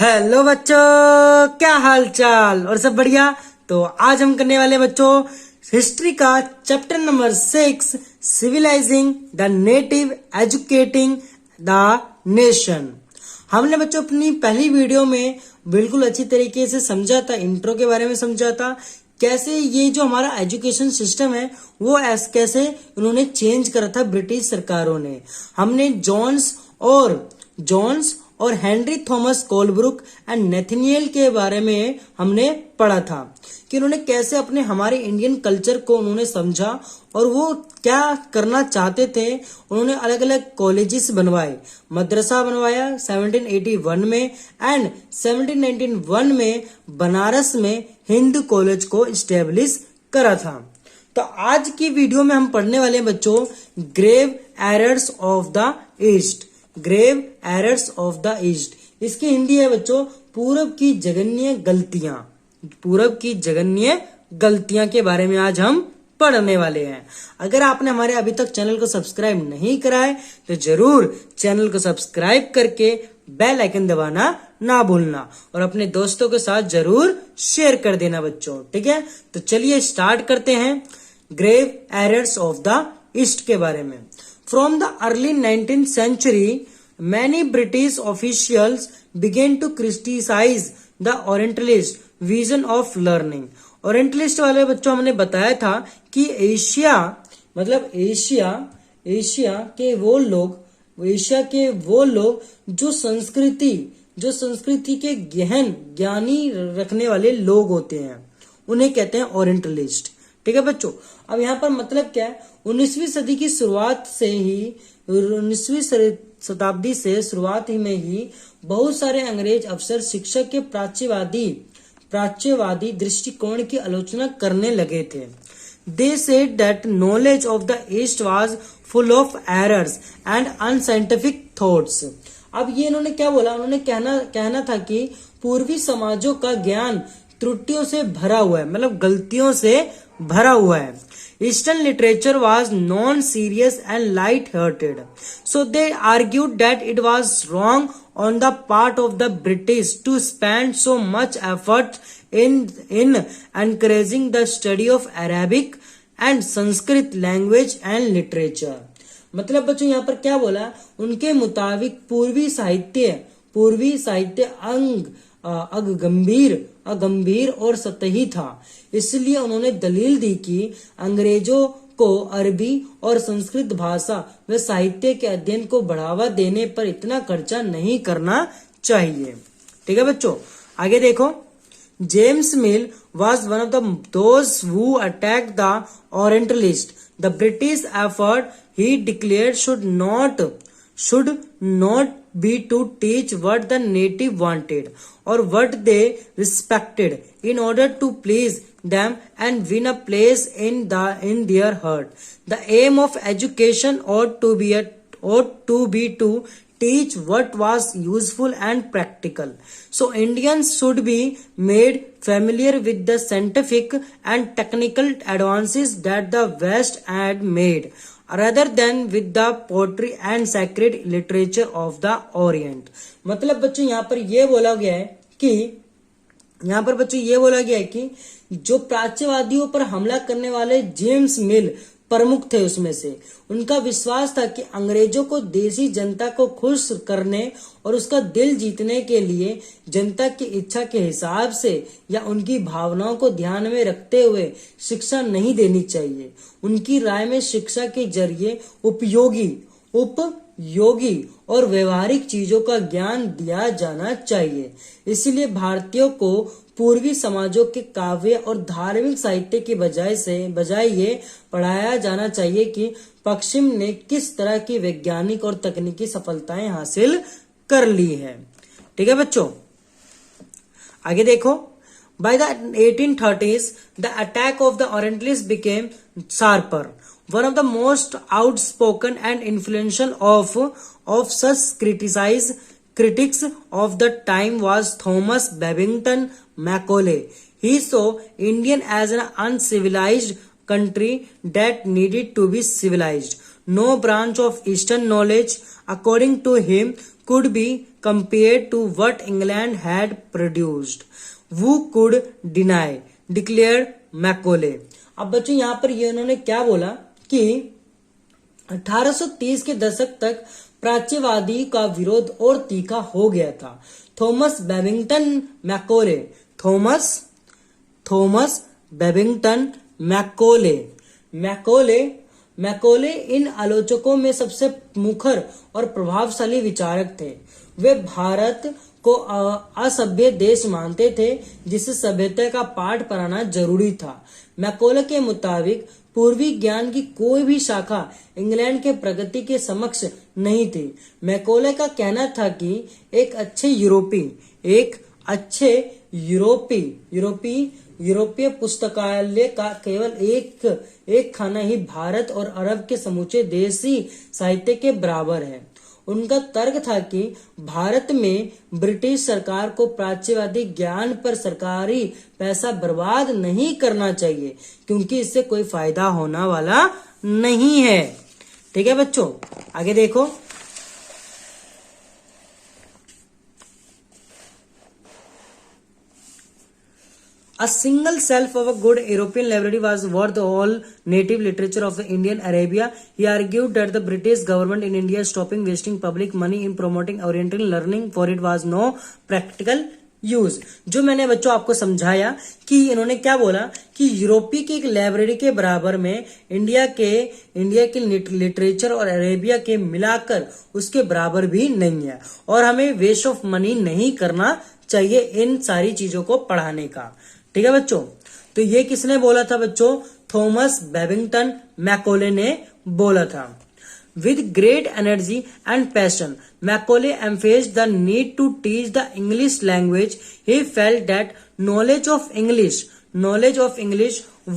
Hello बच्चों, क्या हाल चाल और सब बढ़िया। तो आज हम करने वाले बच्चों हिस्ट्री का chapter number 6, civilising the native educating the nation. हमने बच्चों अपनी पहली वीडियो में बिल्कुल अच्छी तरीके से समझा था, इंट्रो के बारे में समझा था, कैसे ये जो हमारा एजुकेशन सिस्टम है वो कैसे उन्होंने चेंज करा था ब्रिटिश सरकारों ने। हमने जॉन्स और हेनरी थॉमस कोलब्रुक एंड नेथनियल के बारे में हमने पढ़ा था कि उन्होंने कैसे अपने हमारे इंडियन कल्चर को उन्होंने समझा और वो क्या करना चाहते थे। उन्होंने अलग अलग कॉलेजेस बनवाए, मदरसा बनवाया 1781 में एंड 1791 में बनारस में हिंदू कॉलेज को इस्टेब्लिश करा था। तो आज की वीडियो में हम पढ़ने वाले हैं बच्चों grave errors of the east. Grave errors of the east, इसकी हिंदी है बच्चों पूरब की जघन्य गलतियां। पूरब की जघन्य गलतियां के बारे में आज हम पढ़ने वाले हैं। अगर आपने हमारे अभी तक चैनल को सब्सक्राइब नहीं करा है तो जरूर चैनल को सब्सक्राइब करके बेल आइकन दबाना ना भूलना और अपने दोस्तों के साथ जरूर शेयर कर देना बच्चों, ठीक है। तो चलिए स्टार्ट करते हैं grave errors of the east के बारे में। From the early 19th century, many British officials began to criticize the Orientalist vision of learning. Orientalist वाले बच्चों हमने बताया था कि एशिया एशिया के वो लोग जो संस्कृति के गहन ज्ञानी रखने वाले लोग होते हैं उन्हें कहते हैं ओरिएंटलिस्ट, ठीक है बच्चों। अब यहाँ पर मतलब क्या है, 19वीं सदी की शुरुआत से ही 19वीं शताब्दी से शुरुआत ही में ही बहुत सारे अंग्रेज अफसर शिक्षक के प्राच्यवादी दृष्टिकोण की आलोचना करने लगे थे। They said that knowledge of the east was full of errors and unscientific thoughts. अब ये इन्होंने क्या बोला, उन्होंने कहना था कि पूर्वी समाजों का ज्ञान त्रुटियों से भरा हुआ है, मतलब गलतियों से भरा हुआ है। Eastern literature was non-serious and light-hearted. So they argued that it was wrong on the part of the British to spend so much effort in encouraging the study of Arabic and Sanskrit language and literature. मतलब बच्चों यहाँ पर क्या बोला, उनके मुताबिक पूर्वी साहित्य अगंभीर और सतही था। इसलिए उन्होंने दलील दी कि अंग्रेजों को अरबी और संस्कृत भाषा व साहित्य के अध्ययन को बढ़ावा देने पर इतना खर्चा नहीं करना चाहिए, ठीक है बच्चों। आगे देखो, James mill was one of those who attacked the Orientalist. The British effort, he declared, should not be to teach what the native wanted or what they respected in order to please them and win a place in their heart. The aim of education ought to be to teach what was useful and practical. So Indians should be made familiar with the scientific and technical advances that the West had made, rather than with the poetry and sacred literature of the Orient. मतलब बच्चों यहाँ पर ये बोला गया है कि जो प्राच्यवादियों पर हमला करने वाले जेम्स मिल प्रमुख थे, उसमें से उनका विश्वास था कि अंग्रेजों को देसी जनता को खुश करने और उसका दिल जीतने के लिए जनता की इच्छा के हिसाब से या उनकी भावनाओं को ध्यान में रखते हुए शिक्षा नहीं देनी चाहिए। उनकी राय में शिक्षा के जरिए उपयोगी और व्यवहारिक चीजों का ज्ञान दिया जाना चाहिए। इसलिए भारतीयों को पूर्वी समाजों के काव्य और धार्मिक साहित्य की बजाय ये पढ़ाया जाना चाहिए कि पश्चिम ने किस तरह की वैज्ञानिक और तकनीकी सफलताएं हासिल कर ली है, ठीक है बच्चों। आगे देखो, by the 1830s the attack of the Orientalists became sharper. One of the most outspoken and influential of such critics of the time was Thomas Babington Macaulay. He saw India as an uncivilized country that needed to be civilized. No branch of Eastern knowledge, according to him, could be compared to what England had produced. Who could deny? Declared Macaulay. अब बच्चों यहाँ पर ये उन्होंने क्या बोला कि 1830 के दशक तक प्राच्यवादी का विरोध और तीखा हो गया था। Thomas Babington Macaulay, Thomas Babington Macaulay इन आलोचकों में सबसे मुखर और प्रभावशाली विचारक थे। वे भारत को असभ्य देश मानते थे जिसे सभ्यता का पाठ पढ़ाना जरूरी था। मैकोले के मुताबिक पूर्वी ज्ञान की कोई भी शाखा इंग्लैंड के प्रगति के समक्ष नहीं थी। मैकोले का कहना था कि एक अच्छे यूरोपीय पुस्तकालय का केवल एक खाना ही भारत और अरब के समूचे देसी साहित्य के बराबर है। उनका तर्क था कि भारत में ब्रिटिश सरकार को प्राच्यवादी ज्ञान पर सरकारी पैसा बर्बाद नहीं करना चाहिए क्योंकि इससे कोई फायदा होने वाला नहीं है। ठीक है बच्चों, आगे देखो। A single shelf of a good European library was worth all native literature of the Indian Arabia. He argued that the British government in India stopping wasting public money in promoting Oriental learning for it was no practical use. जो मैंने बच्चों आपको समझाया कि इन्होंने क्या बोला कि यूरोपीय की एक लाइब्रेरी के बराबर में इंडिया के लिटरेचर और अरेबिया के मिलाकर उसके बराबर भी नहीं है और हमें वेस्ट ऑफ मनी नहीं करना चाहिए इन सारी चीजों को पढ़ाने का। ठीक है बच्चों, तो ये किसने बोला था बच्चों? थॉमस बेबिंगटन मैकोले ने बोला था। With great energy and passion, Macaulay emphasized the need to teach the English language. He felt that knowledge of English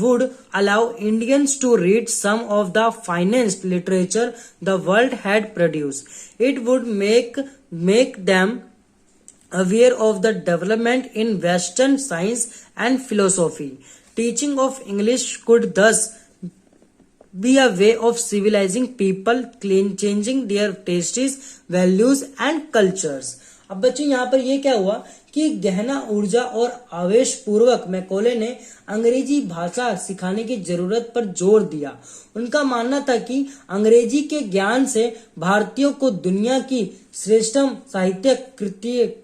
would allow Indians to read some of the finest literature the world had produced. It would make them aware of the development in Western science and philosophy. Teaching of English could thus be a way of civilizing people, changing their tastes, values and cultures. अब बच्चों यहाँ पर ये क्या हुआ कि गहना ऊर्जा और आवेश पूर्वक मैकोले ने अंग्रेजी भाषा सिखाने की जरूरत पर जोर दिया। उनका मानना था कि अंग्रेजी के ज्ञान से भारतीयों को दुनिया की श्रेष्ठतम साहित्यिक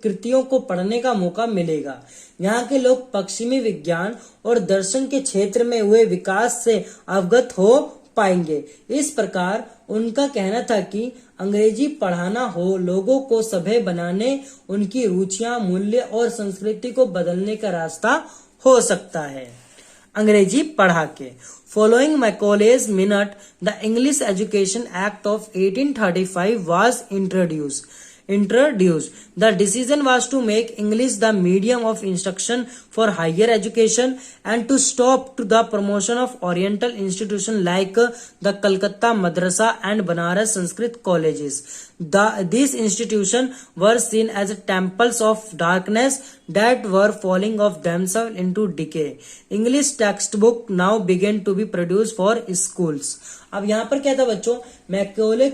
कृतियों को पढ़ने का मौका मिलेगा। यहाँ के लोग पश्चिमी विज्ञान और दर्शन के क्षेत्र में हुए विकास से अवगत हो पाएंगे। इस प्रकार उनका कहना था कि अंग्रेजी पढ़ाना हो लोगों को सभ्य बनाने, उनकी रुचियां, मूल्य और संस्कृति को बदलने का रास्ता हो सकता है अंग्रेजी पढ़ा के। Following Macaulay's minute, the English Education Act of 1835 was introduced. The decision was to make English the medium of instruction for higher education and to stop to the promotion of Oriental institutions like the Calcutta Madrasa and Banaras Sanskrit colleges. These institutions were seen as temples of darkness that were falling of themselves into decay. English textbook now began to be produced for schools. अब यहाँ पर क्या था बच्चों? Macaulay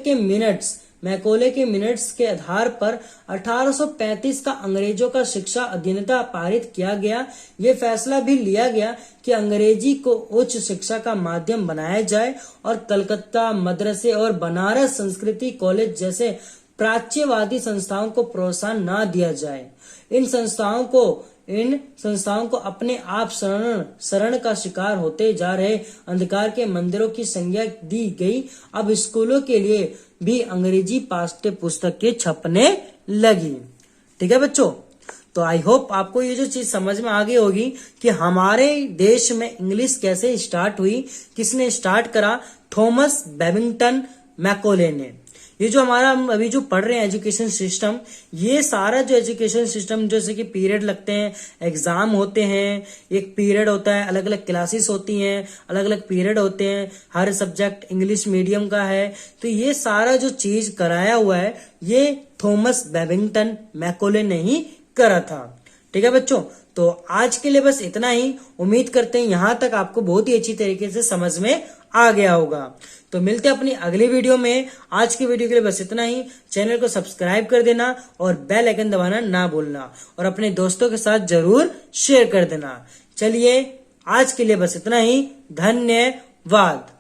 के minutes के आधार पर 1835 का अंग्रेजों का शिक्षा अधिनियम पारित किया गया। ये फैसला भी लिया गया कि अंग्रेजी को उच्च शिक्षा का माध्यम बनाया जाए और कलकत्ता मदरसे और बनारस संस्कृति कॉलेज जैसे प्राच्यवादी संस्थाओं को प्रोत्साहन न दिया जाए। इन संस्थाओं को अपने आप शरण का शिकार होते जा रहे अंधकार के मंदिरों की संज्ञा दी गई। अब स्कूलों के लिए भी अंग्रेजी पाठ्य पुस्तकें छपने लगी। ठीक है बच्चों, तो आई होप आपको ये जो चीज समझ में आ गई होगी कि हमारे देश में इंग्लिश कैसे स्टार्ट हुई, किसने स्टार्ट करा? थॉमस बेबिंगटन मैकोले ने। ये जो हमारा हम अभी जो पढ़ रहे हैं एजुकेशन सिस्टम, ये सारा जो एजुकेशन सिस्टम जैसे कि पीरियड लगते हैं, एग्जाम होते हैं, एक पीरियड होता है, अलग अलग क्लासेस होती हैं, अलग अलग पीरियड होते हैं, हर सब्जेक्ट इंग्लिश मीडियम का है। तो ये सारा जो चीज कराया हुआ है ये थॉमस बेबिंगटन मैकोले ने ही करा था। ठीक है बच्चों, तो आज के लिए बस इतना ही। उम्मीद करते हैं यहाँ तक आपको बहुत ही अच्छी तरीके से समझ में आ गया होगा। तो मिलते हैं अपनी अगली वीडियो में। आज की वीडियो के लिए बस इतना ही। चैनल को सब्सक्राइब कर देना और बेल आइकन दबाना ना भूलना और अपने दोस्तों के साथ जरूर शेयर कर देना। चलिए आज के लिए बस इतना ही। धन्यवाद।